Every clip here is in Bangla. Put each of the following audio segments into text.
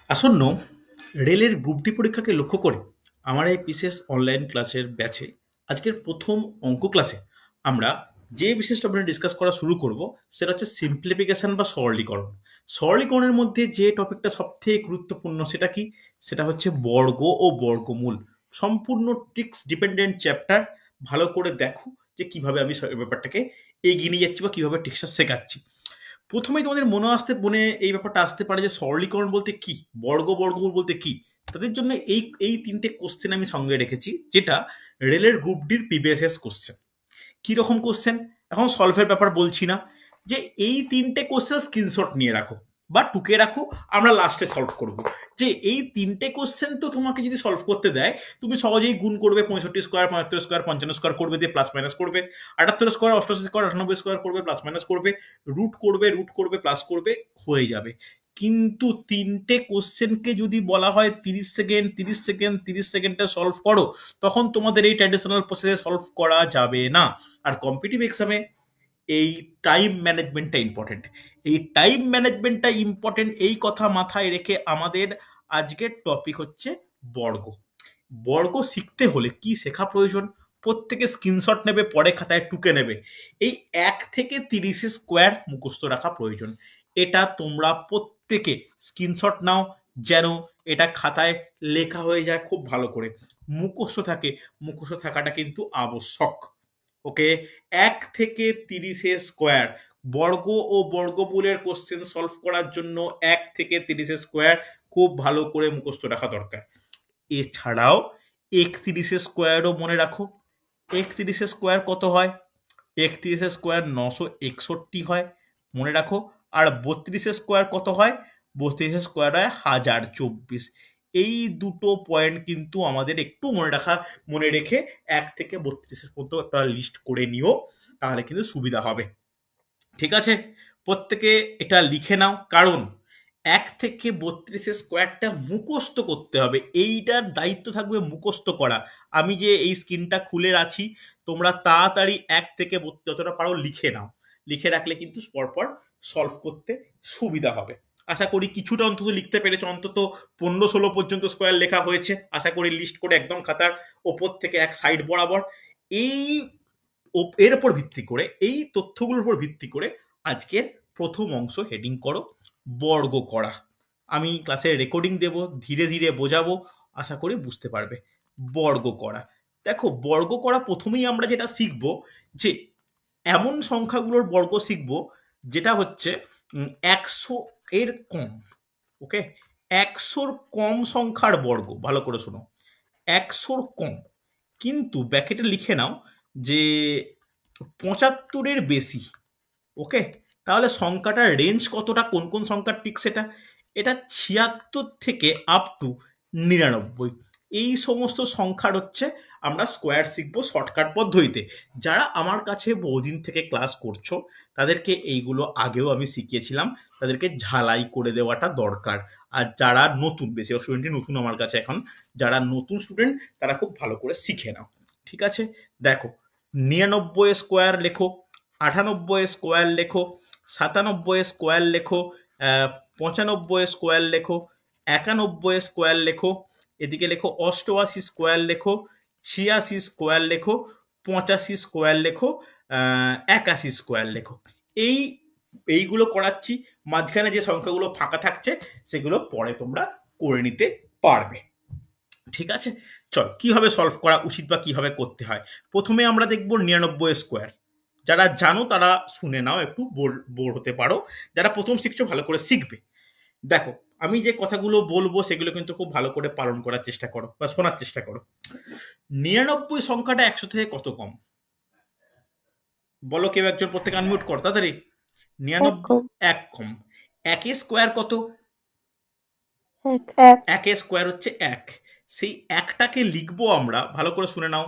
আসন্ন রেলের গ্রুপ ডি পরীক্ষাকে লক্ষ্য করে আমার এই বিশেষ অনলাইন ক্লাসের ব্যাচে আজকের প্রথম অঙ্ক ক্লাসে আমরা যে বিশেষ টপিকটা ডিসকাস করা শুরু করব সেটা হচ্ছে সিম্পলিফিকেশন বা সরলীকরণ। সরলীকরণের মধ্যে যে টপিকটা সবথেকে গুরুত্বপূর্ণ সেটা কি? সেটা হচ্ছে বর্গ ও বর্গমূল। সম্পূর্ণ ট্রিক্স ডিপেন্ডেন্ট চ্যাপ্টার। ভালো করে দেখো যে কিভাবে আমি ব্যাপারটাকে এগিয়ে নিয়ে যাচ্ছি বা কিভাবে ট্রিক্সটা শেখাচ্ছি। প্রথমেই তোমাদের মনে এই ব্যাপারটা আসতে পারে যে সরলীকরণ বলতে কি, বর্গমূল বলতে কি। তাদের জন্য এই এই তিনটে কোশ্চেন আমি সঙ্গে রেখেছি, যেটা রেলের গ্রুপ ডির প্রিভিয়াস কোশ্চেন। কি রকম কোশ্চেন এখন সলভের ব্যাপার বলছি না, যে এই তিনটে কোশ্চেন স্ক্রিনশট নিয়ে রাখো বা টুকে রাখো, আমরা লাস্টে সলভ করব। যে এই তিনটে কোশ্চেন তো তোমাকে যদি সলভ করতে দেয়, তুমি সহজেই গুণ করবে, 65 স্কোয়ার, 75 স্কোয়ার, 55 স্কোয়ার করবে, দিয়ে প্লাস মাইনাস করবে, 78 স্কোয়ার, 88 স্কোয়ার, 98 স্কোয়ার করবে, প্লাস মাইনাস করবে, রুট করবে, প্লাস করবে, হয়ে যাবে। কিন্তু তিনটে কোশ্চেনকে যদি বলা হয় 30 সেকেন্ড, 30 সেকেন্ড, 30 সেকেন্ডে সলভ করো, তখন তোমাদের এই ট্র্যাডিশনাল প্রসেসে সলভ করা যাবে না। আর কম্পিটিটিভ এক্সামে এই টাইম ম্যানেজমেন্টটা ইম্পর্টেন্ট। এই টাইম ম্যানেজমেন্টটা ইম্পর্টেন্ট, এই কথা মাথায় রেখে আমাদের আজকের টপিক হচ্ছে বর্গ। বর্গ শিখতে হলে কি শেখা প্রয়োজন? প্রত্যেকে স্ক্রিনশট নেবে, পরে খাতায় টুকে নেবে। এই 1 থেকে 30 স্কোয়ার মুখস্থ রাখা প্রয়োজন। এটা তোমরা প্রত্যেকে স্ক্রিনশট নাও, যেন এটা খাতায় লেখা হয়ে যায় খুব ভালো করে, মুখস্থ থাকে। মুখস্থ থাকাটা কিন্তু আবশ্যক। ওকে, 1 থেকে 30 স্কোয়ার, বর্গ ও বর্গমূলের কোশ্চেন সলভ করার জন্য 1 থেকে 30 স্কোয়ার খুব ভালো করে মুখস্থ রাখা দরকার। এছাড়াও 31 স্কোয়ারও মনে রাখো। 31 স্কোয়ার কত হয়? 31 স্কোয়ার 961 হয়, মনে রাখো। আর 32 স্কোয়ার কত হয়? 32 স্কোয়ার হয় 1024। এই দুটো পয়েন্ট কিন্তু আমাদের একটু মনে রেখে 1 থেকে 32 পর্যন্ত একটা লিস্ট করে নিও, তাহলে কিন্তু সুবিধা হবে। ঠিক আছে, প্রত্যেকে এটা লিখে নাও, কারণ 1 থেকে 32 স্কোয়ারটা মুখস্থ করতে হবে। এইটার দায়িত্ব থাকবে মুখস্থ করা। আমি যে এই স্ক্রিনটা খুলে আছি, তোমরা তাড়াতাড়ি 1 থেকে 32 যতটা পারো লিখে নাও। লিখে রাখলে কিন্তু পরপর সলভ করতে সুবিধা হবে। আশা করি কিছুটা অন্তত লিখতে পেরেছো, অন্তত 15-16 পর্যন্ত স্কোয়ার লেখা হয়েছে। আশা করি লিস্ট করে একদম খাতার ওপর থেকে এক সাইড বরাবর। এই এর উপর ভিত্তি করে, এই তথ্যগুলোর উপর ভিত্তি করে আজকের প্রথম অংশ হেডিং করো বর্গ করা। আমি ক্লাসের রেকর্ডিং দেব, ধীরে ধীরে বোঝাবো, আশা করি বুঝতে পারবে। বর্গ করা, দেখো বর্গ করা প্রথমেই আমরা যেটা শিখব, যে এমন সংখ্যাগুলোর বর্গ শিখব যেটা হচ্ছে 100 এর কম। ওকে, 100-র কম সংখ্যার বর্গ, ভালো করে শোনো, 100-র কম। কিন্তু ব্র্যাকেটে লিখে নাও যে 75-এর বেশি। ওকে, তাহলে সংখ্যাটার রেঞ্জ কতটা, কোন কোন সংখ্যার ঠিক সেটা, এটা 76 থেকে আপ টু 99। এই সমস্ত সংখ্যার হচ্ছে আমরা স্কোয়ার শিখবো শর্টকাট পদ্ধতিতে। যারা আমার কাছে বহুদিন থেকে ক্লাস করছো, তাদেরকে এইগুলো আগেও আমি শিখিয়েছিলাম, তাদেরকে ঝালাই করে দেওয়াটা দরকার। আর যারা নতুন, বেশিরভাগ স্টুডেন্টই নতুন আমার কাছে এখন, যারা নতুন স্টুডেন্ট তারা খুব ভালো করে শিখে নাও। ঠিক আছে, দেখো 99 স্কোয়ার লেখো, 98 স্কোয়ার লেখো, 97 স্কোয়ার লেখো, 95 স্কোয়ার লেখো, 91 স্কোয়ার লেখো, এদিকে লেখো 88 স্কোয়ার লেখো, 86 স্কোয়ার লেখো, 85 স্কোয়ার লেখো, 81 স্কোয়ার লেখো। এই এইগুলো করাচ্ছি, মাঝখানে যে সংখ্যাগুলো ফাঁকা থাকছে সেগুলো পরে তোমরা করে নিতে পারবে। ঠিক আছে, চল কিভাবে সলভ করা উচিত বা কিভাবে করতে হয়। প্রথমে আমরা দেখব 99 স্কোয়ার। যারা জানো তারা শুনে নাও, একটু বোর বোর হতে পারো। যারা প্রথম শিখছো ভালো করে শিখবে। দেখো, আমি যে কথাগুলো বলবো সেগুলো কিন্তু খুব ভালো করে পালন করার চেষ্টা করো বা শোনার চেষ্টা করো। 99 সংখ্যাটা 100 থেকে কত কম? বলো কেউ একজন, প্রত্যেকে আনমিউট কর তাড়াতাড়ি। 99 এক এক কম। একের স্কোয়ার কত? এক একের স্কোয়ার হচ্ছে 1। সেই একটাকে লিখবো আমরা, ভালো করে শুনে নাও,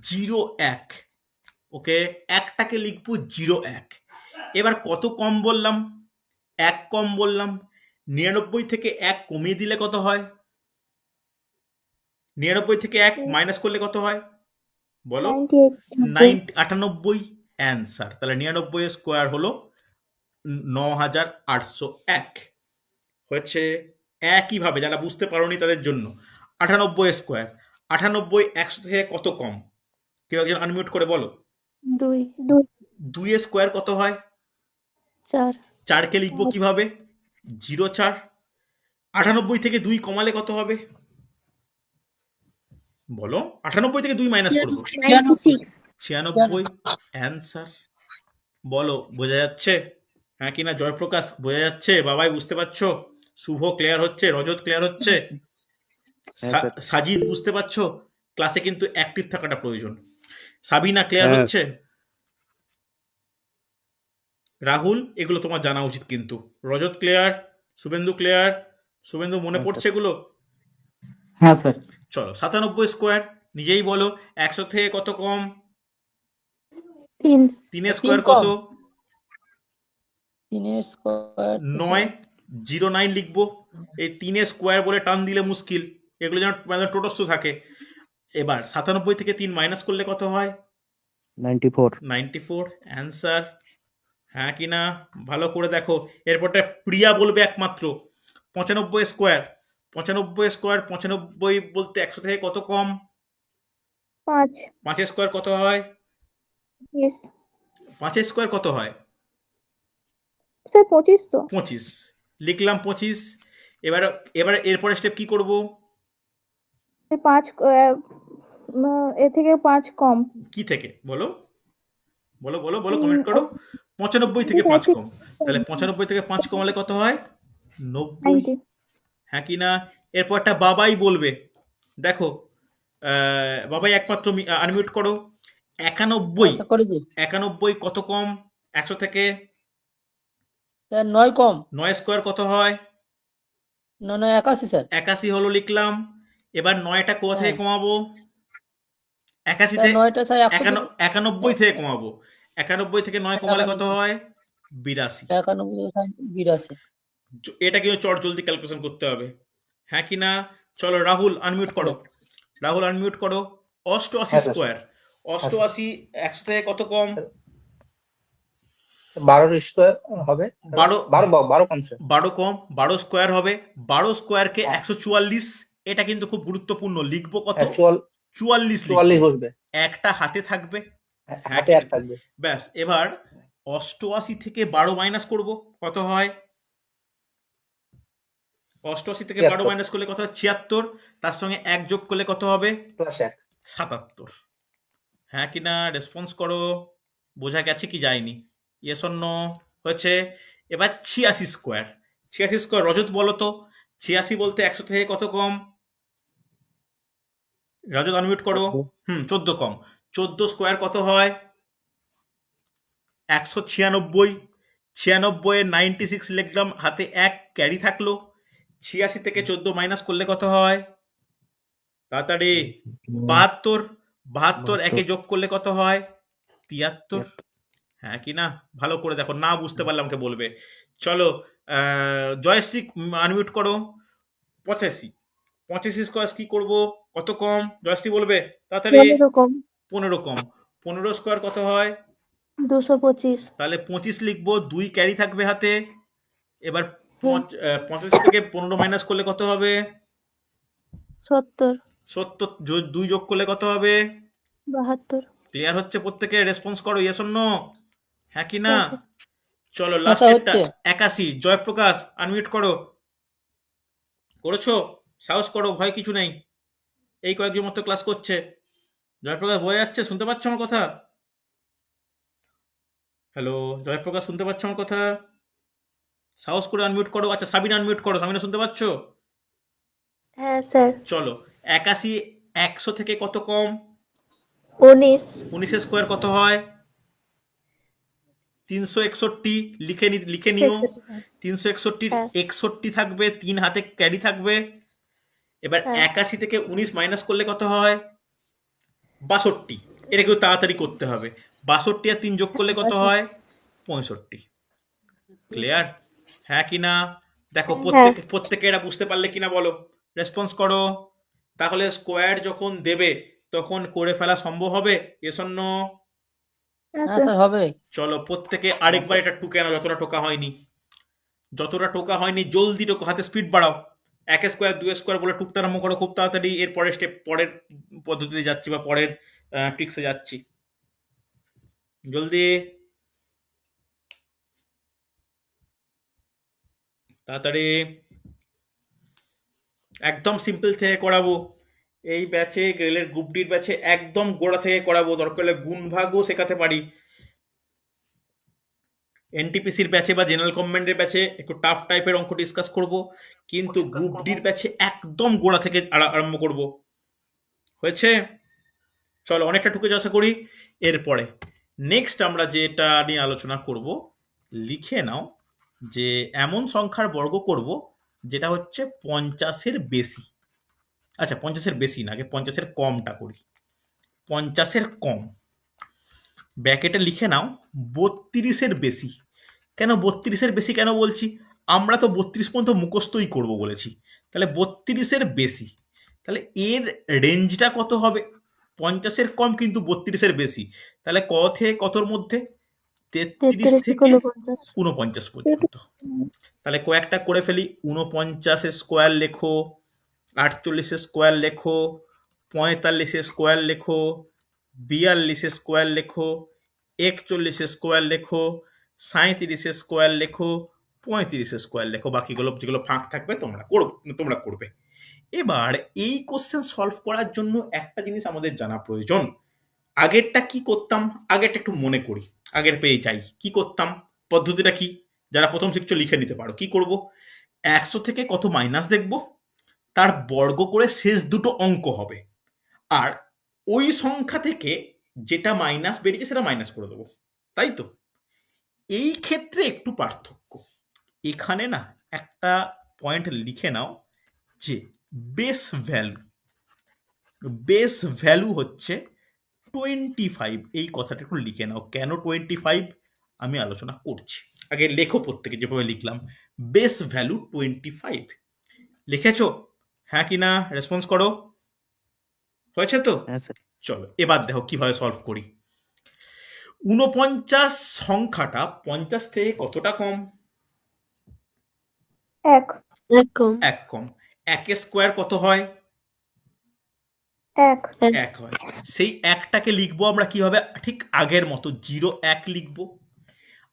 01। ওকে, একটাকে লিখবো 01। এবার কত কম বললাম? 1 কম বললাম। 99 থেকে 1 কমিয়ে দিলে কত হয়? 99 থেকে 1 মাইনাস করলে কত হয় বলো? 98 90 98 অ্যান্সার। তাহলে 99 স্কোয়ার হলো 9801 হয়েছে। একইভাবে যারা বুঝতে পারোনি তাদের জন্য 98 স্কোয়ার। 98 100 থেকে কত কম? কেউ একজন আনমিউট করে বলো। 2 2 এর স্কোয়ার কত হয়? 4 4কে লিখবো কিভাবে? 0 4। 98 থেকে 2 কমালে কত হবে? বলো। 98 থেকে 2 মাইনাস করবো। 96 96 অ্যান্সার। বলো, বোঝা যাচ্ছে? হ্যাঁ কিনা জয়প্রকাশ? বোঝা যাচ্ছে? বাবাই বুঝতে পারছো? শুভ ক্লিয়ার হচ্ছে? রজত ক্লিয়ার হচ্ছে? হ্যাঁ স্যার। সাজিদ বুঝতে পারছো? ক্লাসে কিন্তু অ্যাক্টিভ থাকাটা প্রয়োজন। সাবিনা ক্লিয়ার হ্যাঁ। হচ্ছে? রাহুল, এগুলো তোমার জানা উচিত কিন্তু। রজত ক্লিয়ার? শুভেন্দু ক্লিয়ার? শুভেন্দু মনে হ্যাঁ, পড়ছে এগুলো? হ্যাঁ স্যার। চলো, 97 স্কোয়ার নিজেই বলো। 100 থেকে কত কম? 3 3 স্কোয়ার কত? 3 স্কোয়ার 9। 09 লিখবো। এই 3 স্কোয়ার বলে টান দিলে মুশকিল, এগুলো যেন টোটস্থ থাকে। এবার 97 থেকে 3 মাইনাস করলে কত হয়? 94। 94 অ্যান্সার। হ্যাঁ কি না? ভালো করে দেখো। এরপরটা প্রিয়া বলবে একমাত্র। 95 স্কোয়ার। 95 স্কোয়ার 95 বলতে 100 থেকে কত কম? 5 5 স্কোয়ার কত হয়? yes 5 স্কোয়ার কত হয়? স্যার 25 তো 25 লিখলাম। 25। এবার এবার এরপরে স্টেপ কি করব? 5 এ থেকে 5 কম কি থেকে বলো? বলো বলো বলো, কমেন্ট করো। 95 থেকে 5 কম। তাহলে 95 থেকে 5 কমালে কত হয়? 90। 90 হ্যাঁ কি না? এরপরটা বাবাই বলবে। দেখো, বাবাই একমাত্র আনমিউট করো। 91। আশা করেছি 91 কত কম 100 থেকে? স্যার 9 কম। 9 স্কোয়ার কত হয়? 9 81 স্যার। 81 হলো, লিখলাম। এবার 9টা কোথা থেকে হ্যাঁ। কমাবো? 81 স্যার তে 9টা স্যার 100 থেকে 91 থেকে কমাবো। 91 থেকে 9 কমালে কত 91 হয়? 82। 91 থেকে স্যার 82। এটা কিন্তু চট জলদি ক্যালকুলেশন করতে হবে। হ্যাঁ কি না? চলো রাহুল আনমিউট করো। রাহুল আনমিউট করো। 88 হ্যাঁ, স্যার। স্কোয়ার। 88 100 থেকে কত কম? 12 স্কোয়ার হবে। 12 12 কম স্যার। 12 কম। 12 স্কোয়ার হবে। 12 স্কোয়ারকে হ্যাঁ। 144। এটা কিন্তু খুব গুরুত্বপূর্ণ। লিখবো কত? অ্যাকচুয়াল 44 44 লিখবো। বসবে। একটা হাতে থাকবে। হ্যাঁ হাতে কি এক থাকবে। ব্যাস। এবার 88 থেকে 12 মাইনাস করব, কত হয়? 88 থেকে 12 মাইনাস করলে কত হয়? 76। তার সঙ্গে 1 যোগ করলে কত হবে? প্লাস 1। 77। হ্যাঁ কি না? রেসপন্স করো। বোঝা গেছে কি যায়নি? Yes or no? হয়েছে। এবার 86 স্কোয়ার। 86 স্কোয়ার রজত বলো তো। 86 বলতে 100 থেকে কত কম? রজত আনমিউট করো। 14 কম। 14 স্কোয়ার কত হয়? 196। 96 এর 96 লিখলাম, হাতে 1 ক্যারি থাকলো। 86 থেকে 14 মাইনাস করলে কত হয়? তাড়াতাড়ি। 72। 72 একে যোগ করলে কত হয়? 73। হ্যাঁ কি না? ভালো করে দেখো, না বুঝতে পারলে আমাকে বলবে। চলো, জয়শ্রী আনমিউট করো। 85। 85 স্কোয়ার কি করব? কত কম? জয়শ্রী বলবে তাড়াতাড়ি। 15 কম 15 কম। 15 স্কোয়ার কত হয়? 225 তাহলে 25 লিখবো। 2 ক্যারি থাকবে হাতে। এবার 85 থেকে 15 মাইনাস করলে কত হবে? 70 70। 2 যোগ করলে কত হবে? 72 ক্লিয়ার হচ্ছে? প্রত্যেকে রেসপন্স করো, ইয়েস অর নো? হ্যাঁ কি না? হ্যাঁ, চলো আচ্ছা, লাস্টেরটা হচ্ছে। 81। জয়প্রকাশ আনমিউট করো। করেছো? সাহস করো, ভয় কিছু নেই। এই কয়েকজন মতো ক্লাস করছে। জয়প্রকাশ বোঝা যাচ্ছে? শুনতে পাচ্ছ আমার কথা? হ্যালো জয়প্রকাশ, শুনতে পাচ্ছ আমার কথা? সাহস করে আনমিউট করো। আচ্ছা সাবিনা আনমিউট করো। সাবিনা শুনতে পাচ্ছ? হ্যাঁ স্যার চলো, 81 100 থেকে কত কম? 19 19 স্কোয়ার কত হয়? 361। লিখে নিও। 361 হ্যাঁ 61 থাকবে, 3 হাতে ক্যারি থাকবে। এবার হ্যাঁ 81 থেকে 19 মাইনাস করলে কত হয়? 62। এটা কেউ তাড়াতাড়ি করতে হবে। 62 আর 3 যোগ করলে কত হয়? 65। ক্লিয়ার? হ্যাঁ কি না? দেখো হ্যাঁ প্রত্যেকে এটা বুঝতে পারলে কিনা বলো, রেসপন্স করো। তাহলে স্কোয়ার যখন দেবে তখন করে ফেলা সম্ভব হবে? Yes or no? হ্যাঁ আচ্ছা স্যার হবে। চলো প্রত্যেকে আরেকবার এটা টুকে আনো, যতটা টোকা হয়নি। যতটা টোকা হয়নি জলদি টোকা, হাতে স্পিড বাড়াও। এক স্কোয়ার 2 স্কোয়ার বলে টুকতে আরম্ভ করো খুব তাড়াতাড়ি। এর পরের স্টেপ, পরের পদ্ধতিতে যাচ্ছি বা পরের ট্রিক্সে যাচ্ছি। জলদি, তাড়াতাড়ি। একদম সিম্পল থেকে করাবো এই ব্যাচে, রেলের গ্রুপ ডির ব্যাচে একদম গোড়া থেকে করাবো, দরকার হলে গুণ ভাগও শেখাতে পারি। এনটিপিসির ব্যাচে বা জেনারেল কমান্ডের ব্যাচে একটু টাফ টাইপের অঙ্ক ডিসকাস করব, কিন্তু গ্রুপ ডির ব্যাচে একদম গোড়া থেকে আরম্ভ করব। হয়েছে? চলো, অনেকটা ঠুকে আশা করি। এরপরে নেক্সট আমরা যেটা নিয়ে আলোচনা করব, লিখে নাও যে এমন সংখ্যার বর্গ করব যেটা হচ্ছে 50-এর বেশি। আচ্ছা, 50-এর বেশি না, আগে 50-এর কমটা করি। 50-এর কম, ব্র্যাকেটে লিখে নাও 32-এর বেশি। কেন 32-এর বেশি কেন বলছি? আমরা তো 32 পর্যন্ত মুখস্থই করব বলেছি, তাহলে 32-এর বেশি। তাহলে এর রেঞ্জটা কত হবে? 50-এর কম কিন্তু 32-এর বেশি, তাহলে ক থেকে কতর মধ্যে? 33 33 থেকে থেকে 49 49 পর্যন্ত। তাহলে কয়েকটা করে ফেলি। 49-এর স্কোয়ার লেখো, 48-এর স্কোয়ার লেখো, 45-এর স্কোয়ার লেখো, 42-এর স্কোয়ার লেখো, 41-এর স্কোয়ার লেখো, 37-এর স্কোয়ার লেখো, 35-এর স্কোয়ার লেখো। বাকিগুলো যেগুলো ফাঁক থাকবে তোমরা করবে। এবার এই কোশ্চেন সলভ করার জন্য একটা জিনিস আমাদের জানা প্রয়োজন। আগেরটা কি করতাম? আগেরটা একটু মনে করি, আগের পেয়ে যাই। কি করতাম? পদ্ধতিটা কি? যারা প্রথম শিখছো লিখে নিতে পারো। কি করব? 100 থেকে কত মাইনাস দেখব, তার বর্গ করে শেষ দুটো অঙ্ক হবে, আর ওই সংখ্যা থেকে যেটা মাইনাস বেরিয়েছে সেটা মাইনাস করে দেবো, তাই তো? এই ক্ষেত্রে একটু পার্থক্য। এখানে না একটা পয়েন্ট লিখে নাও যে বেস ভ্যালু হচ্ছে 25। এই কথাটা একটু লিখে নাও। কেন 25 আমি আলোচনা করছি, আগে লেখো প্রত্যেকে যেভাবে লিখলাম। বেস ভ্যালু 25 লিখেছো? হ্যাঁ কি না রেসপন্স করো। হয়েছে তো? হ্যাঁ স্যার। চলো এবার দেখো কিভাবে সলভ করি। 49 সংখ্যাটা 50 থেকে কতটা কম? 1 কম। 1 কম। 1 স্কোয়ার কত হয়? 1 1 হয়। সেই একটাকে লিখবো আমরা কিভাবে? ঠিক আগের মতো 0-1 লিখবো।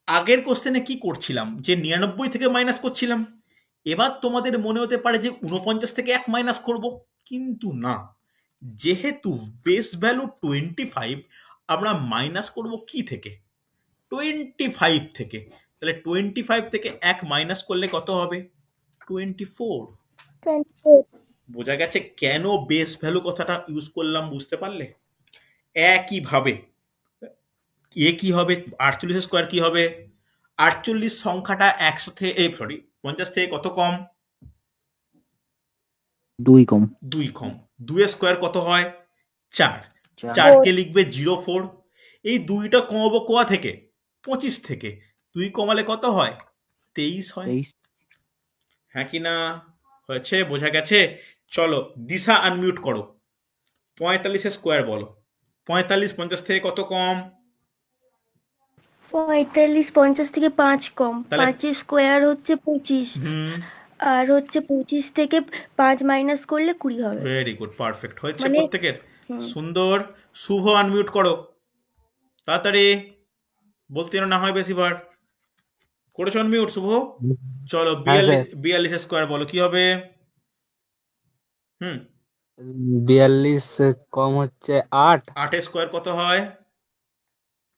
আগের কোশ্চেনে কি করছিলাম? যে 99 থেকে মাইনাস করছিলাম। এবার তোমাদের মনে হতে পারে যে 49 থেকে 1 মাইনাস করব, কিন্তু না, যেহেতু বেস ভ্যালু 25 আমরা মাইনাস করব কি থেকে? 25 থেকে। তাহলে 25 থেকে 1 মাইনাস করলে কত হবে? 24। 24 বোঝা গেছে কেন বেস ভ্যালু কথাটা ইউজ করলাম? বুঝতে পারলে? একইভাবে কি হবে? 48 স্কোয়ার কি হবে? 48 সংখ্যাটা 100 থেকে 50 থেকে কত কম? 2 কম। 2 কম। 2 স্কোয়ার কত হয়? 4। 4। 4কে লিখবে 04। এই 2টা কমাবো কোয়া থেকে? 25 থেকে। 2 কমালে কত হয়? 23 হয়। 23। হ্যাঁ কি না? হয়েছে? বোঝা গেছে? চলো দিশা আনমিউট করো। 45 স্কোয়ার বলো। 45 50 থেকে কত কম? 45 50 থেকে 5 কম। তাহলে 5 স্কোয়ার হচ্ছে 25, আর হচ্ছে 25 থেকে 5 মাইনাস করলে 20 হবে। Very good, perfect. হয়েছে মানে প্রত্যেকের? সুন্দর। শুভ আনমিউট করো তাড়াতাড়ি, বলতে যেন না হয় বেশিবার। করেছো আনমিউট শুভ? চলো 42 স্কোয়ার বলো কি হবে? 42 কম হচ্ছে 8। 8 স্কোয়ার কত হয়?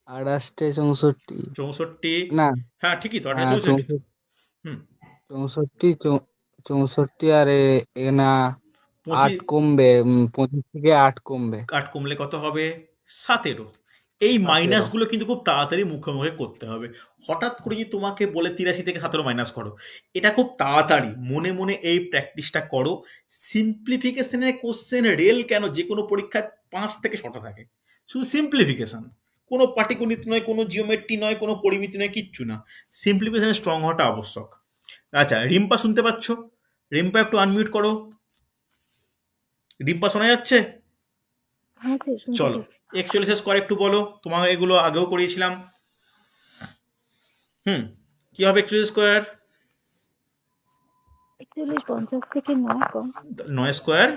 28 64 64। না, হ্যাঁ ঠিকই তো, 8 হ্যাঁ, 64। হুম 64 আর এখানে 8 কমবে, 25 থেকে 8 কমবে। 8 কমলে কত হবে? 17। এই 17 মাইনাস গুলো কিন্তু খুব তাড়াতাড়ি মুখে মুখে করতে হবে। হঠাৎ করে যে তোমাকে বলে 83 থেকে 17 মাইনাস করো, এটা খুব তাড়াতাড়ি মনে মনে এই প্র্যাকটিসটা করো। সিম্পলিফিকেশনের কোশ্চেন রেল কেন যে কোনো পরীক্ষায় 5 থেকে 6টা থাকে, শুধু সিম্পলিফিকেশন। কোনো পাটিগণিত নয়, কোনো জিওমেট্রি নয়, কোনো পরিমিতি নয়, কিচ্ছু না। সিম্পলিফিকেশনে স্ট্রং হওয়াটা আবশ্যক। আচ্ছা, রিম্পা শুনতে পাচ্ছ? রিম্পা একটু আনমিউট করো। রিম্পা শোনা যাচ্ছে? হ্যাঁ স্যার, শুনতে চলো পাচ্ছি। 41 স্কোয়ার একটু বলো, তোমার এগুলো আগেও করিয়েছিলাম। কি হবে 41 স্কোয়ার? 41 50 থেকে 9 কম 9 স্কোয়ার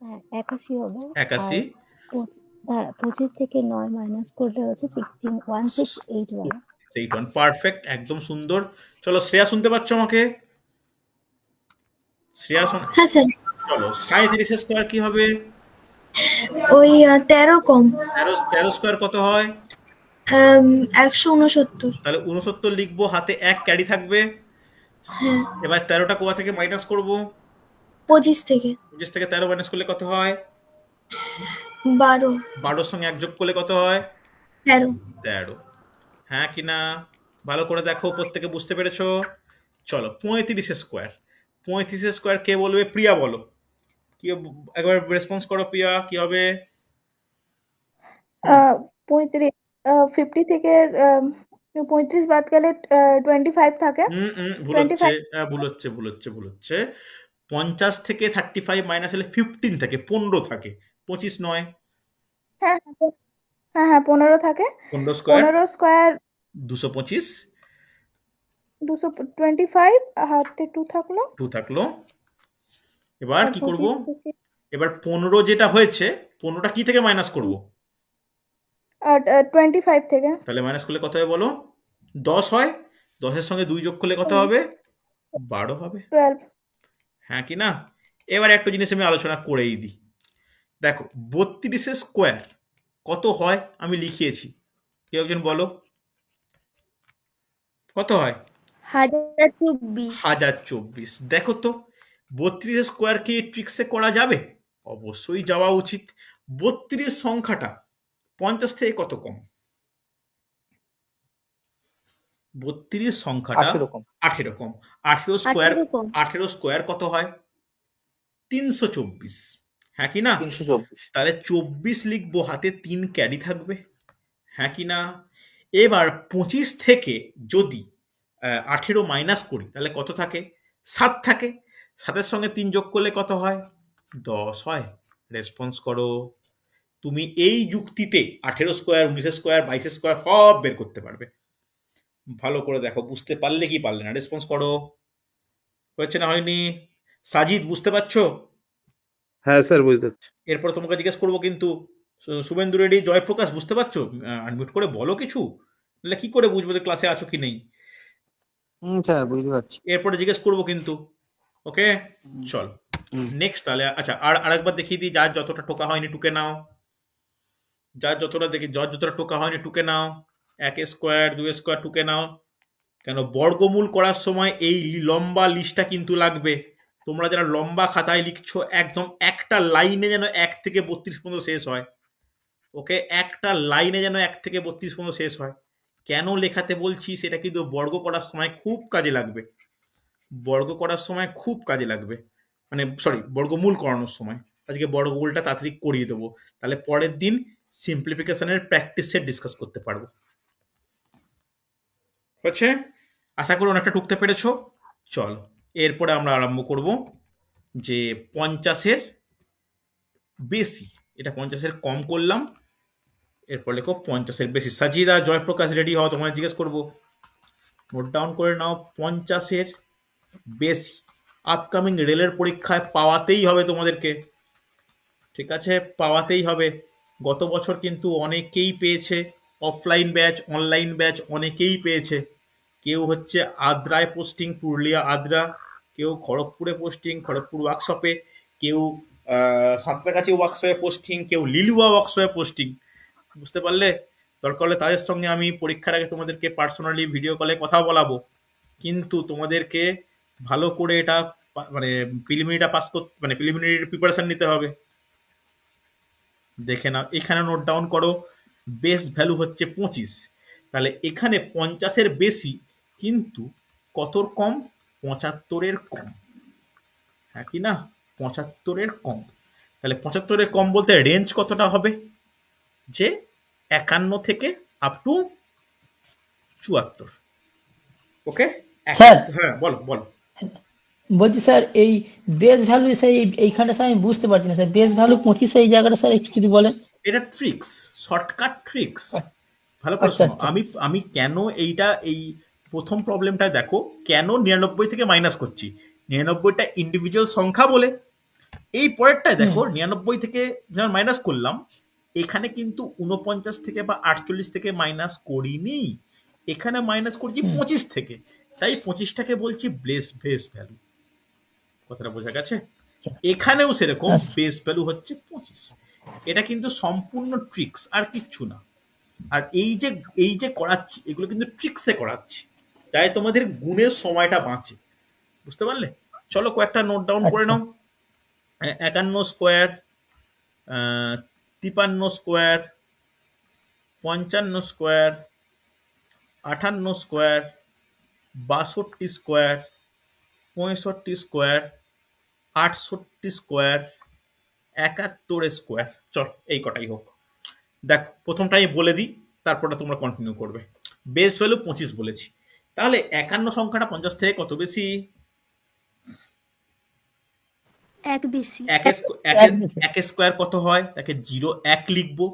হ্যাঁ 81 হবে। আর 81 হ্যাঁ 25 থেকে 9 মাইনাস করলে হচ্ছে 1681 81 পারফেক্ট, একদম সুন্দর। চলো শ্রেয়া শুনতে পাচ্ছ আমাকে? শ্রেয়া হ্যাঁ স্যার, চলো 37 স্কোয়ার কি হবে? ওই 13 কম 13 স্কোয়ার কত হয়? 169। তাহলে 69 লিখবো, হাতে 1 ক্যারি থাকবে। হ্যাঁ এবার 13টা কোথা থেকে মাইনাস করব? 25 থেকে 25 থেকে 13 মাইনাস করলে কত হয়? 12 12 সঙ্গে 1 যোগ করলে কত হয়? 13। 13। হ্যাঁ কি না? ভালো করে দেখো, প্রত্যেকে বুঝতে পেরেছো? চলো 35 স্কোয়ার। 35 স্কোয়ার কে বলবে? প্রিয়া বলো। কি একবার রেসপন্স করো প্রিয়া, কি হবে? 35 50 থেকে 35 বাদ গেলে 25 থাকে। ভুল হচ্ছে, ভুল হচ্ছে। 50 থেকে 35 মাইনাস হলে 15 থাকে, 15 থাকে, 25 নয়। হ্যাঁ হ্যাঁ হ্যাঁ 15 থাকে। 15 স্কোয়ার 15 স্কোয়ার 225, 225 হাতে 2 থাকলো। 2 থাকলো। এবার আর কি করব? 25 থেকে এবার 15 যেটা হয়েছে, 15টা কি থেকে মাইনাস করব? 25 থেকে। তাহলে মাইনাস করলে কত হবে বলো? 10 হয়। 10-এর সঙ্গে 2 যোগ করলে কত হবে? 12 হবে। 12 হ্যাঁ কি না? এবার একটা জিনিস আমি আলোচনা করেই দিই। দেখো 32 স্কোয়ার কত হয় আমি লিখিয়েছি, কেউ একজন বলো কত হয়? 1024। 1024। দেখো তো 32 স্কোয়ার কি ট্রিক্সে করা যাবে? অবশ্যই যাওয়া উচিত। 32 সংখ্যাটা 50 থেকে কত কম? 32 সংখ্যাটা 18 কম 18 কম। 18 স্কোয়ার 18 কম 18 স্কোয়ার কত হয়? 324। হ্যাঁ কি না? 324। তাহলে 24 লিখবো, হাতে 3 ক্যারি থাকবে। হ্যাঁ কি না? এবার 25 থেকে যদি 18 মাইনাস করি তাহলে কত থাকে? 7 থাকে। 7-এর সঙ্গে 3 যোগ করলে কত হয়? 10 হয়। রেসপন্স করো। তুমি এই যুক্তিতে 18 স্কোয়ার, 19 স্কোয়ার, 22 স্কোয়ার সব বের করতে পারবে। ভালো করে দেখো, বুঝতে পারলে কি পারলে না? রেসপন্স করো। হয়েছে না হয়নি? সাজিদ বুঝতে পারছো? হ্যাঁ স্যার, বুঝতে পারছি। এরপর তোমাকে জিজ্ঞেস করবো কিন্তু। শুভেন্দু রেড্ডি, জয়প্রকাশ বুঝতে পারছো? আনমিউট করে বলো কিছু, নাহলে কি করে বুঝবো যে ক্লাসে আছো কি নেই? স্যার বুঝতে পারছি। এরপরে জিজ্ঞেস করবো কিন্তু। ওকে চল নেক্সট তাহলে। আচ্ছা আর আরেকবার দেখিয়ে দিই, যার যতটা টোকা হয়নি টুকে নাও। যার যতটা টোকা হয়নি টুকে নাও। 1 স্কোয়ার 2 স্কোয়ার টুকে নাও। কেন বর্গমূল করার সময় এই লম্বা লিস্টটা কিন্তু লাগবে। তোমরা যারা লম্বা খাতায় লিখছো, একদম একটা লাইনে যেন 1 থেকে 32 পর্যন্ত শেষ হয়। ওকে, একটা লাইনে যেন 1 থেকে 32 পর্যন্ত শেষ হয়। কেন লেখাতে বলছি সেটা কিন্তু বর্গ করার সময় খুব কাজে লাগবে। বর্গ করার সময় খুব কাজে লাগবে, মানে সরি বর্গমূল করানোর সময়। আজকে বর্গমূলটা তাড়াতাড়ি করিয়ে দেবো, তাহলে পরের দিন সিম্পলিফিকেশনের প্র্যাকটিস সেট ডিসকাস করতে পারবো। হচ্ছে, আশা করি অনেকটা টুকতে পেরেছো। চল এরপরে আমরা আরম্ভ করব যে 50-এর বেশি। এটা 50-এর কম করলাম, এরপর লেখো 50-এর বেশি। সাজিদা, জয়প্রকাশ রেডি হও, তোমায় জিজ্ঞেস করবো। নোট ডাউন করে নাও। 50-এর বেশি আপকামিং রেলের পরীক্ষায় পাওয়াতেই হবে তোমাদেরকে। ঠিক আছে, পাওয়াতেই হবে। গত বছর কিন্তু অনেকেই পেয়েছে, অফলাইন ব্যাচ অনলাইন ব্যাচ অনেকেই পেয়েছে। কেউ হচ্ছে আদ্রায় পোস্টিং, পুরুলিয়া আদ্রা, কেউ খড়গপুরে পোস্টিং, খড়গপুর ওয়ার্কশপে, কেউ সাঁতরাগাছি ওয়ার্কশপে পোস্টিং, কেউ লিলুয়া ওয়ার্কশপে পোস্টিং। বুঝতে পারলে? দরকার হলে তাদের সঙ্গে আমি পরীক্ষার আগে তোমাদেরকে পার্সোনালি ভিডিও কলে কথা বলাবো। কিন্তু তোমাদেরকে ভালো করে এটা মানে প্রিলিমিনারিটা পাস করতে, মানে প্রিলিমিনারি প্রিপারেশন নিতে হবে। দেখে নাও, এখানে নোট ডাউন করো। বেস ভ্যালু হচ্ছে 25। তাহলে এখানে 50-এর বেশি, কিন্তু কতর কম? 75-এর কম। হ্যাঁ কি না? 75-এর কম। তাহলে 75-এর কম বলতে রেঞ্জ কতটা হবে? যে 51 থেকে আপ টু 74। ওকে স্যার হ্যাঁ বলো বলো। বলছি স্যার, এই বেস ভ্যালু স্যার এইখানটা স্যার আমি বুঝতে পারছি না স্যার, বেস ভ্যালু 25 এই জায়গাটা স্যার একটু যদি বলেন। এটা ট্রিক্স, শর্টকাট ট্রিক্স। ভালো করে আচ্ছা শোনো। আচ্ছা আমি কেন এইটা, এই প্রথম প্রবলেমটা দেখো, কেন 99 থেকে মাইনাস করছি। 99টা ইন্ডিভিজুয়াল সংখ্যা বলে। এই পরেরটায় দেখো 99 থেকে যখন মাইনাস করলাম, এখানে কিন্তু 49 থেকে বা 48 থেকে মাইনাস করিনি, এখানে মাইনাস করছি 25 থেকে। তাই 25টাকে বলছি বেস ভ্যালু। কথাটা বোঝা গেছে? এখানেও সেরকম বেস ভ্যালু হচ্ছে 25। এটা কিন্তু সম্পূর্ণ ট্রিক্স, আর কিচ্ছু না। আর এই যে করাচ্ছি, এগুলো কিন্তু ট্রিক্সে করাচ্ছি, তাই তোমাদের গুণের সময়টা বাঁচে। বুঝতে পারলে? চলো কয়েকটা নোট ডাউন করে নাও। 51 square, 53 square, 55 square, 58 square, 62 square, 65 square, 68 square, 71 square. চল এই কটাই হোক। দেখো প্রথমটা আমি বলে দিই, তারপরটা তোমরা কন্টিনিউ করবে। বেস ভ্যালু 25 বলেছি, তাহলে 51 সংখ্যাটা 50 থেকে কত বেশি? এক বেশি। এক স্কোয়ার কত হয়? তাকে 0.1 লিখবো।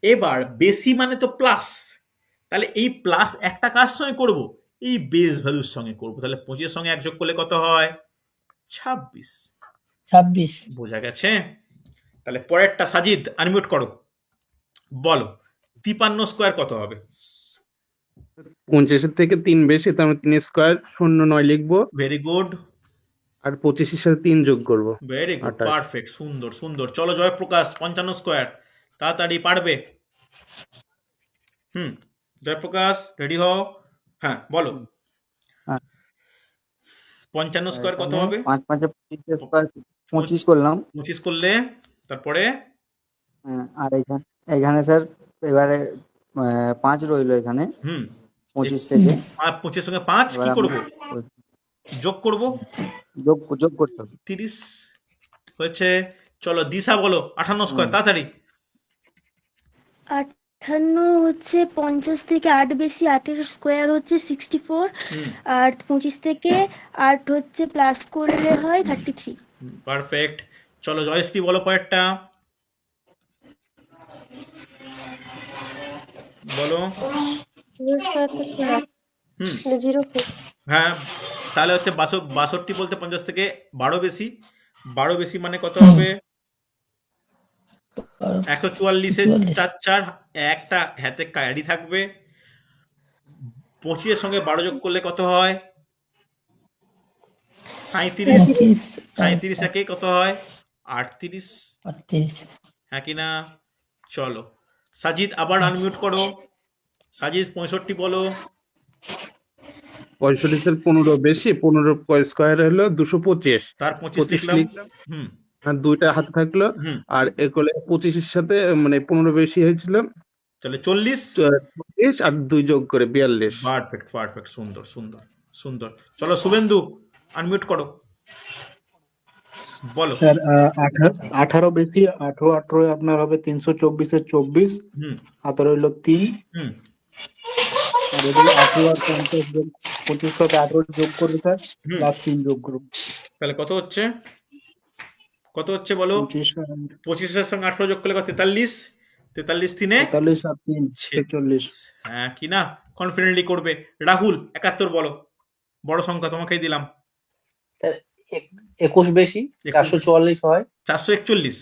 এবার বেশি মানে তো প্লাস, তাহলে এই প্লাস একটা কার সঙ্গে করব? এই বেস ভ্যালুর সঙ্গে করব। তাহলে 25 সঙ্গে 1 যোগ করলে কত হয়? 26। বোঝা গেছে? তাহলে পরেরটা সাজিদ আনমিউট করো, বলো 53 স্কোয়ার কত হবে? 25 থেকে 3 বেশি, তার মানে 3 স্কোয়ার 09 লিখবো। Very good. আর 25 সাথে 3 যোগ করবো। ভেরি গুড, পারফেক্ট, সুন্দর সুন্দর। চলো জয়প্রকাশ 55 স্কোয়ার, তাড়াতাড়ি পারবে। জয়প্রকাশ রেডি হও। হ্যাঁ বলো। 55 স্কোয়ার কত হবে? 5 5 25 করলাম। 25 করলে তারপরে? আর এখানে স্যার এবারে 5 রইলো এখানে। 25 থেকে 25 সঙ্গে 5 কি করব? যোগ করব। যোগ করতে হবে। 30 হয়েছে। চলো দিশা বলো 58 স্কোয়ার, তাড়াতাড়ি। 58 হচ্ছে 50 থেকে 8 বেশি, 8 স্কোয়ার হচ্ছে 64, আর 25 থেকে 8 হচ্ছে প্লাস করলে হয় 33। পারফেক্ট। চলো জয়শ্রী বলো পরেরটা, বলো। হ্যাঁ তাহলে হচ্ছে 62 বলতে 50 থেকে 12 বেশি। 12 বেশি মানে কত হবে? 144 4 একটা হাতে ক্যারি থাকবে। 25 সঙ্গে 12 যোগ করলে কত হয়? 37। 37 একে কত হয়? 38। হ্যাঁ কি না? চলো সাজিদ আবার আনমিউট করো। সাজিদ 65 বলো। 65 এর 15 বেশি, 15 স্কোয়ার হলো 225। তার 25 লিখলাম। আর দুইটা হাতে থাকলো, আর একলে 25 এর সাথে মানে 15 বেশি হয়েছিল, তাহলে 40 আর 2 যোগ করে 42। পারফেক্ট পারফেক্ট, সুন্দর সুন্দর সুন্দর। চলো শুভেন্দু আনমিউট করো, বলো। স্যার 18 বেশি, 18 আপনার হবে 324 এর 24, হাতে রইল 3। আর এগুলো 18 আর 50 যোগ 25 সাথে 18 যোগ করবে স্যার, প্লাস 3 যোগ করুন। তাহলে কত হচ্ছে? কত হচ্ছে বলো? 25 এর সঙ্গে 18 যোগ করলে কত? 43। 43 3 43 আর 3 46। হ্যাঁ কি না? কনফিডেন্টলি করবে। রাহুল 71 বলো, বড় সংখ্যা তোমাকেই দিলাম। 21 বেশি, 444 হয়। 441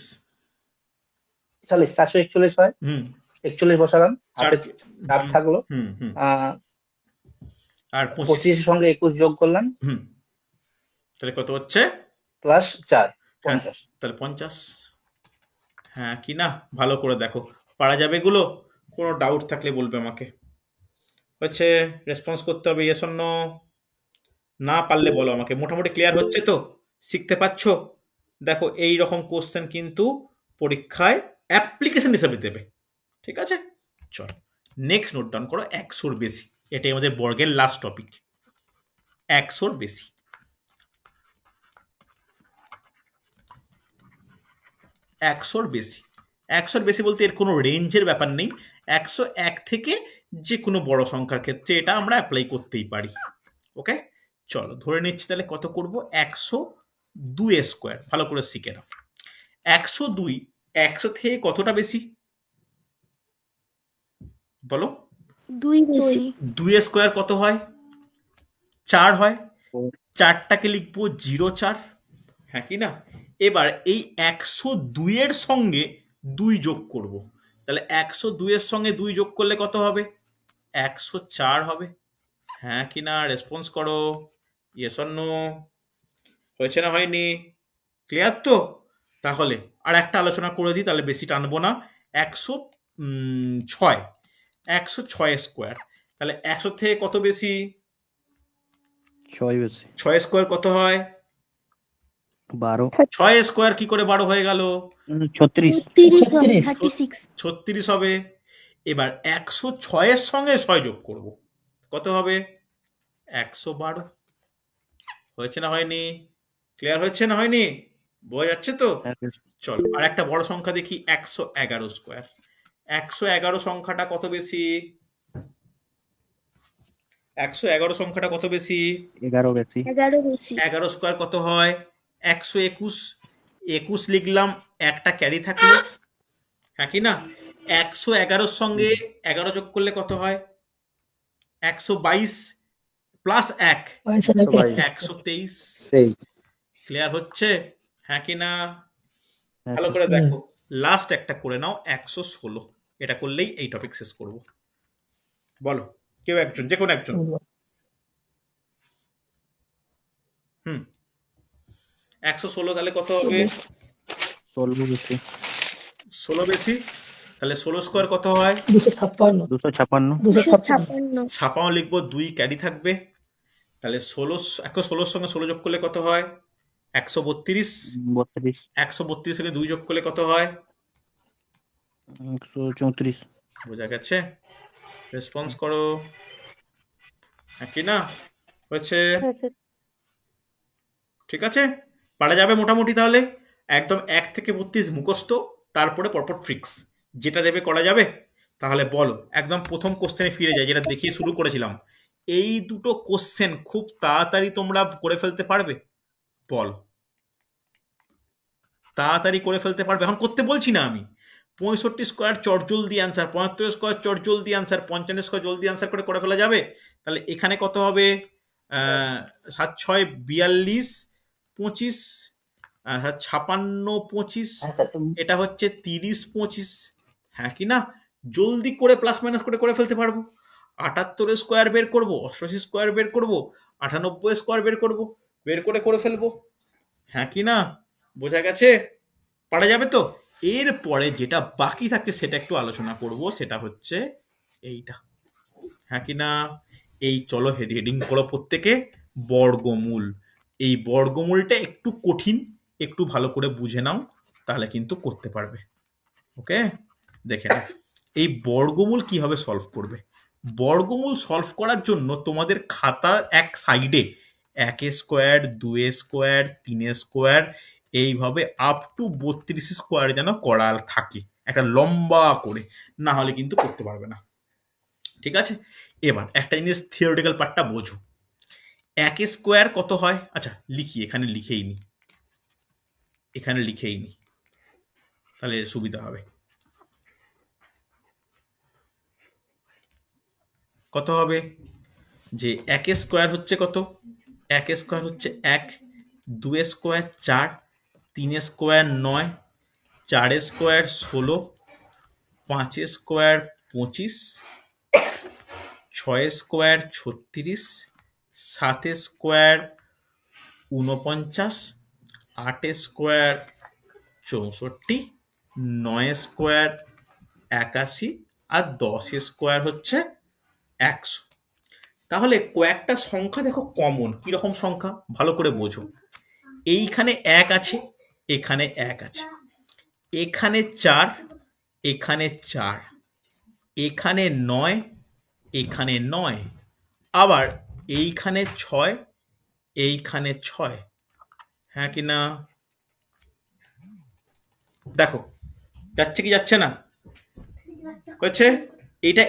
441 হয়। 41 বসালাম, হাতে চাপ থাকলো। আর 25 সঙ্গে 21 যোগ করলাম, তাহলে কত হচ্ছে? প্লাস 4 50। তাহলে 50। হ্যাঁ কি না? ভালো করে দেখো, পারা যাবে এগুলো? কোনো ডাউট থাকলে বলবে আমাকে। হচ্ছে রেসপন্স করতে হবে, ইয়েস অর নো। না পারলে বলো আমাকে। মোটামুটি ক্লিয়ার হচ্ছে তো? শিখতে পাচ্ছো? দেখো এই রকম কোশ্চেন কিন্তু পরীক্ষায় অ্যাপ্লিকেশন হিসেবে দেবে, ঠিক আছে? চল নেক্সট নোট ডাউন করো। 100 বেশি, এটাই আমাদের বর্গের লাস্ট টপিক। 100 বেশি। 100 বেশি। 100 বেশি বলতে এর কোনো রেঞ্জের ব্যাপার নেই। 101 থেকে যে কোনো বড় সংখ্যার ক্ষেত্রে এটা আমরা অ্যাপ্লাই করতেই পারি। ওকে চলো ধরে নিচ্ছি তাহলে কত করব? 102 স্কোয়ার। ভালো করে শিখে নাও। 102 100 থেকে কতটা বেশি বলো? 2 বেশি। 2 স্কোয়ার কত হয়? 4 হয়। 4টাকে লিখবো 0 4, হ্যাঁ কি না? এবার এই 102 এর সঙ্গে 2 যোগ করব। তাহলে 102 এর সঙ্গে 2 যোগ করলে কত হবে? 104 হবে, হ্যাঁ কি না? রেসপন্স করো, ইয়েস অর নো। হয়েছে না হয়নি? ক্লিয়ার তো? তাহলে আর একটা আলোচনা করে দিই, তাহলে বেশি টানবো না। 106, 106 স্কোয়ার, তাহলে 100 থেকে কত বেশি? 6 বেশি। 6 স্কোয়ার কত হয়? 12। 6 স্কোয়ার কি করে 12 হয়ে গেল? 36। 36 হবে, 36 36 হবে। এবার 106 এর সঙ্গে 6 যোগ করব, কত হবে? 112। হয়েছে না হয়নি? ক্লিয়ার হচ্ছে না হয়নি? বোঝা যাচ্ছে তো? চলো আর একটা বড় সংখ্যা দেখি, 111 স্কোয়ার। 111 সংখ্যাটা কত বেশি? 111 সংখ্যাটা কত বেশি? 11 বেশি। 11 বেশি। 11 স্কোয়ার কত হয়? 121। 21 লিখলাম, একটা ক্যারি থাকলো, হ্যাঁ কি না? 111 সঙ্গে 11 যোগ করলে কত হয়? 122 প্লাস 1, 123। ক্লিয়ার হচ্ছে, হ্যাঁ কি না? ভালো করে দেখো, লাস্ট একটা করে নাও, 116। এটা করলেই এই টপিক শেষ করব। বলো কেউ একজন, যে কোনো একজন। 116 তাহলে কত হবে? 16 বেশি। 16 বেশি, তাহলে 16 স্কোয়ার কত হয়? 256 256। 256 ছাপাও লিখবো, 2 ক্যারি থাকবে। তাহলে 16 সঙ্গে 16 যোগ করলে কত হয়? 132। 32। 132 থেকে 2 যোগ করলে কত হয়? 134। বোঝা গেছে? রেসপন্স করো, হ্যাঁ কি না? হয়েছে? ঠিক আছে, পারা যাবে মোটামুটি। তাহলে একদম 1 থেকে 32 মুখস্থ, তারপরে পরপর ট্রিক্স যেটা দেবে করা যাবে। তাহলে বলো, একদম প্রথম কোশ্চেনে ফিরে যাই, যেটা দেখিয়ে শুরু করেছিলাম। এই দুটো কোশ্চেন খুব তাড়াতাড়ি তোমরা করে ফেলতে পারবে? বল, তাড়াতাড়ি করে ফেলতে পারবে? এখন করতে বলছি না আমি। 65 স্কোয়ার চট জলদি অ্যান্সার, 75 স্কোয়ার চট জলদি অ্যান্সার, 55 স্কোয়ার জলদি অ্যান্সার করে ফেলা যাবে। তাহলে এখানে কত হবে? 7 6 42 25, 56 25, এটা হচ্ছে 30 25, হ্যাঁ কি না? জলদি করে প্লাস মাইনাস করে ফেলতে পারবো। 78 স্কোয়ার বের করবো, 88 স্কোয়ার বের করবো, 98 স্কোয়ার বের করবো, বের করে ফেলবো, হ্যাঁ কি না? বোঝা গেছে? পারা যাবে তো? এরপরে যেটা বাকি থাকছে সেটা একটু আলোচনা করব, সেটা হচ্ছে এইটা, হ্যাঁ কি না? এই চলো হেডিং করো প্রত্যেকে, বর্গমূল। এই বর্গমূলটা একটু কঠিন, একটু ভালো করে বুঝে নাও, তাহলে কিন্তু করতে পারবে। ওকে, দেখে নাও এই বর্গমূল কিভাবে সলভ করবে। বর্গমূল সলভ করার জন্য তোমাদের খাতার এক সাইডে 1 স্কোয়ার, 2 স্কোয়ার, 3 স্কোয়ার, এইভাবে আপ টু 32 স্কোয়ার যেন করা থাকে, একটা লম্বা করে, না হলে কিন্তু করতে পারবে না। ঠিক আছে, এবার একটা জিনিস থিওরিটিক্যাল পার্টটা বোঝো। 1 স্কোয়ার কত হয়? আচ্ছা লিখি, এখানে লিখেই নি, তাহলে সুবিধা হবে। কত হবে? যে 1 স্কোয়ার হচ্ছে কত? 1 স্কোয়ার হচ্ছে 1, 2 square 4, 3 square 9, 4 square 16, 5 square 25, 6 square 36, 7 square 49, 8 square 64, 9 square 81, আর 10 স্কোয়ার হচ্ছে 100। তাহলে কয়েকটা সংখ্যা দেখো কমন, কিরকম সংখ্যা ভালো করে বোঝো। এইখানে 1 আছে, এখানে 1 আছে, এখানে 4, এখানে 4, এখানে 9, এখানে 9, আবার এইখানে 6, এইখানে 6, হ্যাঁ কি না? দেখো যাচ্ছে কি যাচ্ছে না? হচ্ছে?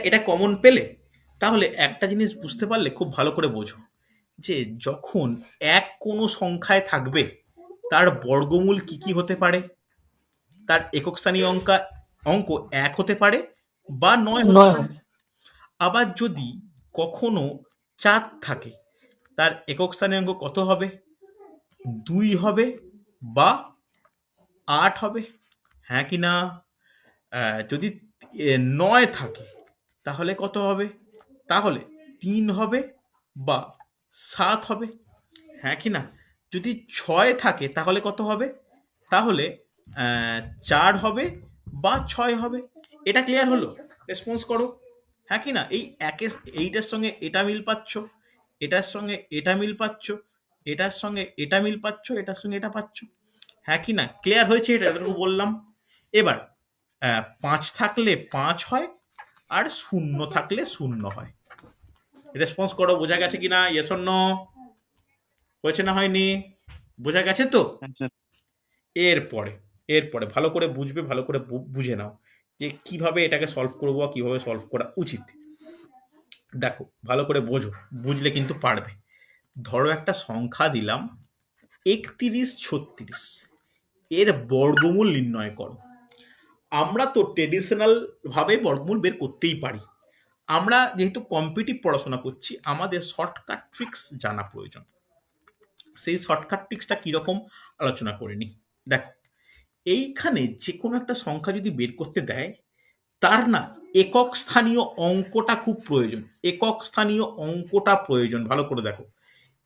এটা কমন পেলে তাহলে একটা জিনিস বুঝতে পারলে খুব ভালো করে বোঝো, যে যখন 1 কোনো সংখ্যায় থাকবে তার বর্গমূল কি কি হতে পারে। তার একক স্থানীয় অঙ্ক 1 হতে পারে বা 9 হতে পারে। আবার যদি কখনো 4 থাকে তার একক স্থানীয় অঙ্ক কত হবে? 2 হবে বা 8 হবে, হ্যাঁ কি না? যদি 9 থাকে তাহলে কত হবে? তাহলে 3 হবে বা 7 হবে, হ্যাঁ কি না? যদি 6 থাকে তাহলে কত হবে? তাহলে 4 হবে বা 6 হবে। এটা ক্লিয়ার হলো? রেসপন্স করো, হ্যাঁ কি না? এইটার সঙ্গে এটা মিল পাচ্ছ, এটার সঙ্গে এটা মিল পাচ্ছ, এটার সঙ্গে এটা মিল পাচ্ছ, এটার সঙ্গে এটা পাচ্ছ, হ্যাঁ কি না? ক্লিয়ার হয়েছে? এটা এতটুকু বললাম। এবার 5 থাকলে 5 হয়, আর 0 থাকলে 0 হয়। রেসপন্স করো, বোঝা গেছে কিনা? Yes or no? হয়েছে না হয়নি? বোঝা গেছে তো? হ্যাঁ স্যার। এরপরে ভালো করে বুঝবে, ভালো করে বুঝে নাও যে কিভাবে এটাকে সলভ করবো, কিভাবে সলভ করা উচিত। দেখো, ভালো করে বোঝো, বুঝলে কিন্তু পারবে। ধরো একটা সংখ্যা দিলাম 31, 36, এর বর্গমূল নির্ণয় করো। আমরা তো ট্রেডিশনাল ভাবে বর্গমূল বের করতেই পারি। আমরা যেহেতু কম্পিটিটিভ পড়াশোনা করছি, আমাদের শর্টকাট ট্রিক্স জানা প্রয়োজন। সেই শর্টকাট ট্রিক্সটা কিরকম আলোচনা করে নি। দেখো, এইখানে যে কোনো একটা সংখ্যা যদি বের করতে দেয়, তার না একক স্থানীয় অঙ্কটা খুব প্রয়োজন। একক স্থানীয় অঙ্কটা প্রয়োজন। ভালো করে দেখো,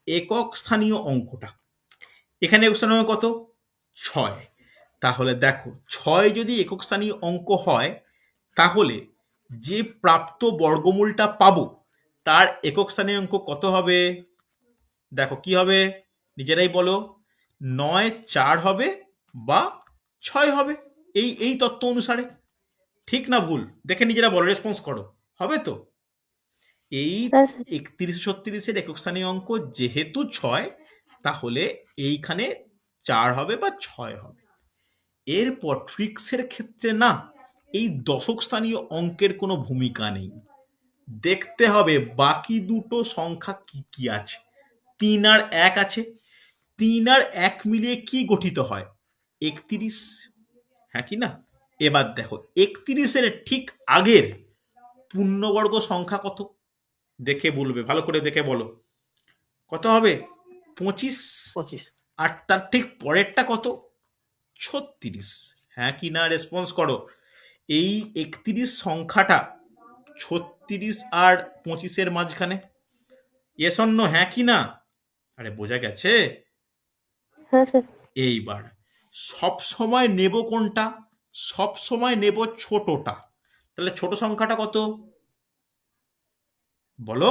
একক স্থানীয় অঙ্কটা। এখানে একক স্থানীয় কত? 6। তাহলে দেখো, 6 যদি একক স্থানীয় অঙ্ক হয়, তাহলে যে প্রাপ্ত বর্গমূলটা পাবো তার একক স্থানীয় অঙ্ক কত হবে? দেখো কি হবে, নিজেরাই বলো। 9 4 হবে বা 6 হবে, এই তত্ত্ব অনুসারে। ঠিক না ভুল? দেখে নিজেরা বলো, রেসপন্স করো। হবে তো? এই 31 36 একক স্থানীয় অঙ্ক যেহেতু 6, তাহলে এইখানে 4 হবে বা 6 হবে। এরপর ট্রিক্সের ক্ষেত্রে না এই দশক স্থানীয় অঙ্কের কোনো ভূমিকা নেই। দেখতে হবে বাকি দুটো সংখ্যা কি কি আছে। 3 আর 1 আছে, 3 আর 1 মিলিয়ে কি গঠিত হয়? 31, হ্যাঁ কি না? এবার দেখো, 31 এর ঠিক আগের পূর্ণবর্গ সংখ্যা কত? দেখে বলবে, ভালো করে দেখে বলো। কত হবে? 25। 25। আর তার ঠিক পরেরটা কত? 36, হ্যাঁ কি না? রেসপন্স করো। এই 31 সংখ্যাটা 36 আর 25 মাঝখানে। Yes or no? হ্যাঁ কি না? আরে বোঝা গেছে? হ্যাঁ স্যার। এইবার সব সময় নেব কোনটা? সব সময় নেব ছোটটা। তাহলে ছোট সংখ্যাটা কত বলো?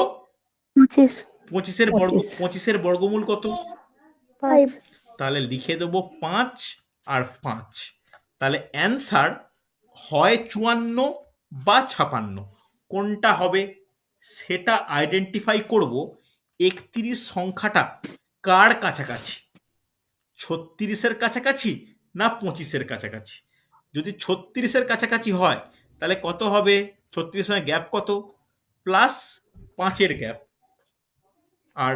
25। 25 বর্গমূল কত? 5। তাহলে লিখে দেবো 5 আর 5। তাহলে অ্যান্সার হয় 54 বা 56। কোনটা হবে সেটা আইডেন্টিফাই করব 31 সংখ্যাটা কার কাছাকাছি, 36-এর কাছাকাছি না 25-এর কাছাকাছি। যদি 36-এর কাছাকাছি হয় তাহলে কত হবে? 36-এর সঙ্গে গ্যাপ কত? Plus 5-এর gap. আর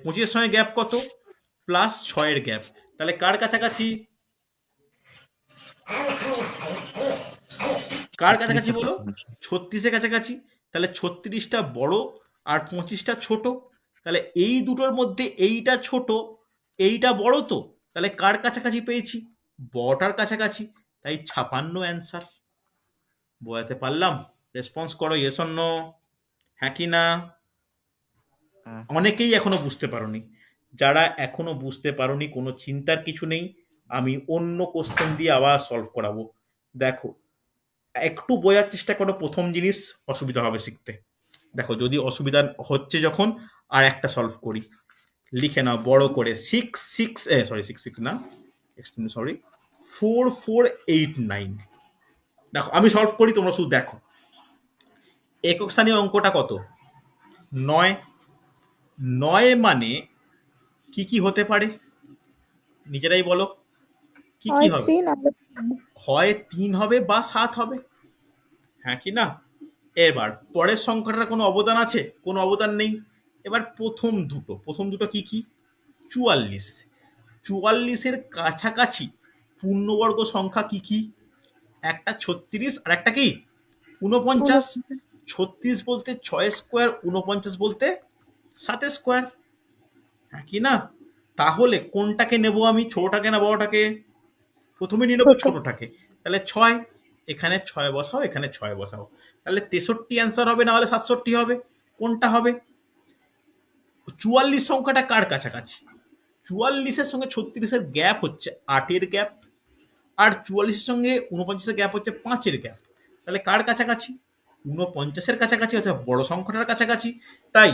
25-এর সঙ্গে গ্যাপ কত? প্লাস 6-এর গ্যাপ। তাহলে কার কাছাকাছি? কার কাছাকাছি বলো? 36-এর কাছাকাছি। তাহলে 36টা বড় আর 25টা ছোট। তাহলে এই দুটোর মধ্যে এইটা ছোট, এইটা বড়। তো তাহলে কার কাছাকাছি পেয়েছি? বড়টার কাছাকাছি। তাই 56 অ্যান্সার। বোঝাতে পারলাম? রেসপন্স করো, ইয়েস অর নো? হ্যাঁ কি না? অনেকেই এখনো বুঝতে পারোনি। যারা এখনো বুঝতে পারোনি, কোনো চিন্তার কিছু নেই, আমি অন্য কোশ্চেন দিয়ে আবার সলভ করাবো। দেখো, একটু বোঝার চেষ্টা করো। প্রথম জিনিস, অসুবিধা হবে শিখতে। দেখো, যদি অসুবিধা হচ্ছে যখন, আর একটা সলভ করি। লিখে নাও বড় করে, 4489। দেখো, আমি সলভ করি, তোমরা শুধু দেখো। একক স্থানীয় অঙ্কটা কত? 9। 9 মানে কি কি হতে পারে? নিজেরাই বলো, কি কি হবে? হয় 3 হবে বা 7 হবে, হ্যাঁ কি না? এবার পরের সংখ্যাটার কোনো অবদান আছে? কোনো অবদান নেই। এবার প্রথম দুটো কি কি? 44। 44-এর কাছাকাছি পূর্ণবর্গ সংখ্যা কি কি? একটা 36 আর একটা কি 49। 36 বলতে 6 স্কোয়ার, 49 বলতে 7 স্কোয়ার। হ্যাঁ কি না? তাহলে কোনটাকে নেব আমি, ছোটটাকে না বড়টাকে? প্রথমে নিয়ে নেবো ছোট। ছোটটাকে। তাহলে 6, এখানে 6 বসাও, এখানে 6 বসাও। তাহলে 63 অ্যান্সার হবে, না হলে 67 হবে। কোনটা হবে? 44 সংখ্যাটা কার কাছাকাছি? 44-এর সঙ্গে 36-এর গ্যাপ হচ্ছে 8-এর গ্যাপ, আর 44-এর সঙ্গে 49-এর গ্যাপ হচ্ছে 5-এর গ্যাপ। তাহলে কার কাছাকাছি? 49-এর কাছাকাছি, অর্থাৎ বড় সংখ্যাটার কাছাকাছি। তাই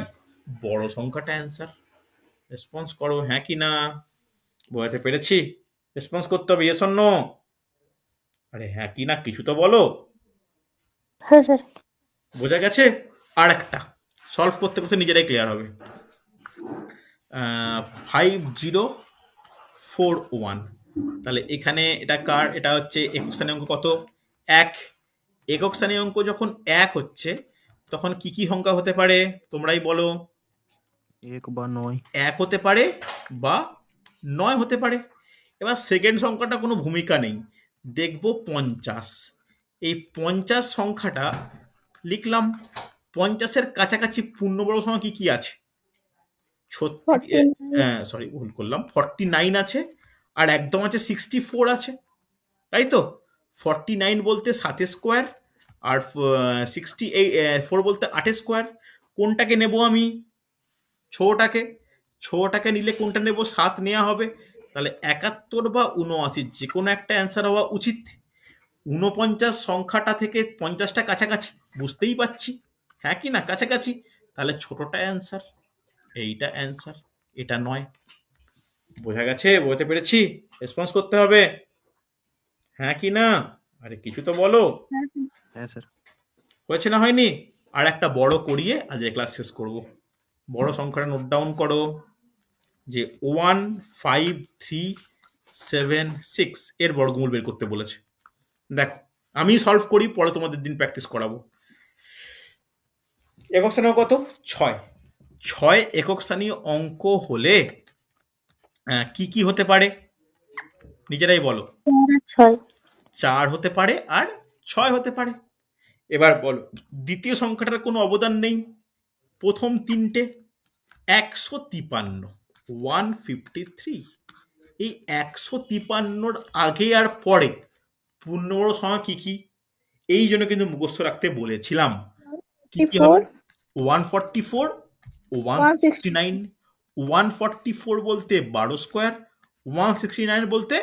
বড় সংখ্যাটা অ্যান্সার। রেসপন্স করো, হ্যাঁ কি না? বোঝাতে পেরেছি? রেসপন্স করতে হবে, ইয়েস অর নো? আরে হ্যাঁ কি না কিছু তো বলো। হ্যাঁ স্যার। বোঝা গেছে? আর একটা সলভ করতে করতে নিজেরাই ক্লিয়ার হবে। 5041। তাহলে এখানে এটা কার? এটা হচ্ছে একক স্থানীয় অঙ্ক কত? 1। একক স্থানীয় অঙ্ক যখন 1 হচ্ছে তখন কি কি সংখ্যা হতে পারে তোমরাই বলো? 1 বা 9। 1 হতে পারে বা 9 হতে পারে। এবার সেকেন্ড সংখ্যাটা কোনো ভূমিকা নেই, দেখব 50। এই 50 সংখ্যাটা লিখলাম। 50-এর কাছাকাছি পূর্ণবর্গ সংখ্যা কি কি আছে? ভুল করলাম, 49 আছে, আর একদম আছে 64 আছে, তাই তো? 49 বলতে 7 স্কোয়ার, আর 64 বলতে 8 স্কোয়ার। কোনটাকে নেব আমি? ছোটাকে নিলে কোনটা নেব? 7 নেওয়া হবে। তাহলে 71 বা 79 যে কোনো একটা অ্যান্সার হওয়া উচিত। 49 সংখ্যাটা থেকে 50টা কাছাকাছি, বুঝতেই পারছি, হ্যাঁ কি না? কাছাকাছি। তাহলে ছোটটা অ্যান্সার, এইটা অ্যান্সার, এটা নয়। বোঝা গেছে? বলতে পেরেছি? রেসপন্স করতে হবে, হ্যাঁ কি না? আরে কিছু তো বলো। হ্যাঁ স্যার। হয়েছে না হয়নি? আর একটা বড় করিয়ে আজকে ক্লাস শেষ করব। বড় সংখ্যাটা নোট ডাউন করো, যে 15376 এর বর্গমূল বের করতে বলেছে। দেখো আমি সলভ করি, পরে তোমাদের দিন প্র্যাকটিস করাবো। একক স্থানীয় কত? 6। 6 একক স্থানীয় অঙ্ক হলে কি কি হতে পারে নিজেরাই বলো? 4 হতে পারে আর 6 হতে পারে। এবার বলো, দ্বিতীয় সংখ্যাটার কোনো অবদান নেই। প্রথম তিনটে 153, 153। এই 153-র আগে আর পরে পূর্ণবর্গ সংখ্যা কি কি? এই জন্য কিন্তু মুখস্থ রাখতে বলেছিলাম। কি কি হবে? 144, 169। 144 বলতে 12 স্কোয়ার, 169 বলতে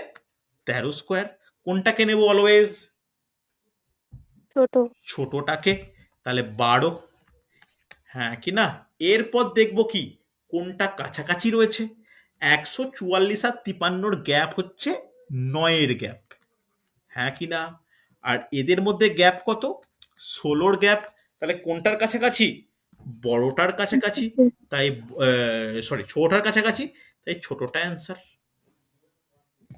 13 স্কোয়ার। কোনটাকে নেব অলওয়েজ? ছোটটাকে। তাহলে 12, হ্যাঁ কি না? এরপর দেখব কি কোনটা কাছাকাছি রয়েছে। 144 আর 53-র গ্যাপ হচ্ছে 9-এর গ্যাপ, হ্যাঁ কি না? আর এদের মধ্যে গ্যাপ কত? 16-র গ্যাপ। তাহলে কোনটার কাছাকাছি? বড়টার কাছাকাছি। তাই ছোটটার কাছাকাছি, তাই ছোটটা অ্যান্সার।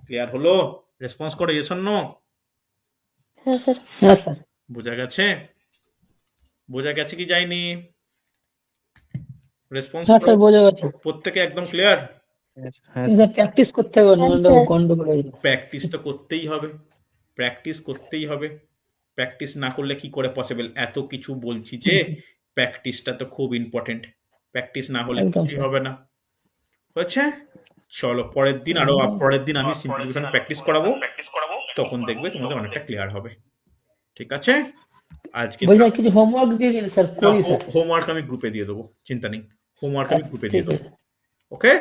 ক্লিয়ার হলো? রেসপন্স করো, ইয়েস অর নো? হ্যাঁ স্যার। বোঝা গেছে? বোঝা গেছে কি যায়নি? রেসপন্স স্যার বোঝা গেছে। প্রত্যেকে একদম ক্লিয়ার? হ্যাঁ স্যার প্র্যাকটিস করতে হবে, নাহলে গন্ডগোল হয়ে যাবে। প্র্যাকটিস তো করতেই হবে, প্র্যাকটিস করতেই হবে। প্র্যাকটিস না করলে কি করে পসিবল? এত কিছু বলছি যে প্র্যাকটিসটা তো খুব ইম্পর্টেন্ট। প্র্যাকটিস না হলে কিছু হবে না। হয়েছে? চলো পরের দিন আমি সিম্পলিফিকেশন প্র্যাকটিস করাবো, তখন দেখবে তোমাদের অনেকটা ক্লিয়ার হবে। ঠিক আছে? আজকে বলছি কিছু হোমওয়ার্ক দিয়ে দিন স্যার, করি স্যার। হোমওয়ার্ক আমি গ্রুপে দিয়ে দেবো, চিন্তা নেই। হোমওয়ার্ক আমি গ্রুপে দিয়ে দেবো। ওকে,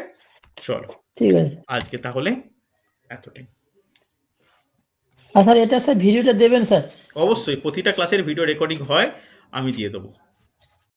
চলো ঠিক আছে। আজকে তাহলে এতটাই। আর স্যার এটা স্যার ভিডিওটা দেবেন স্যার? অবশ্যই প্রতিটা ক্লাসের ভিডিও রেকর্ডিং হয়, আমি দিয়ে দেবো।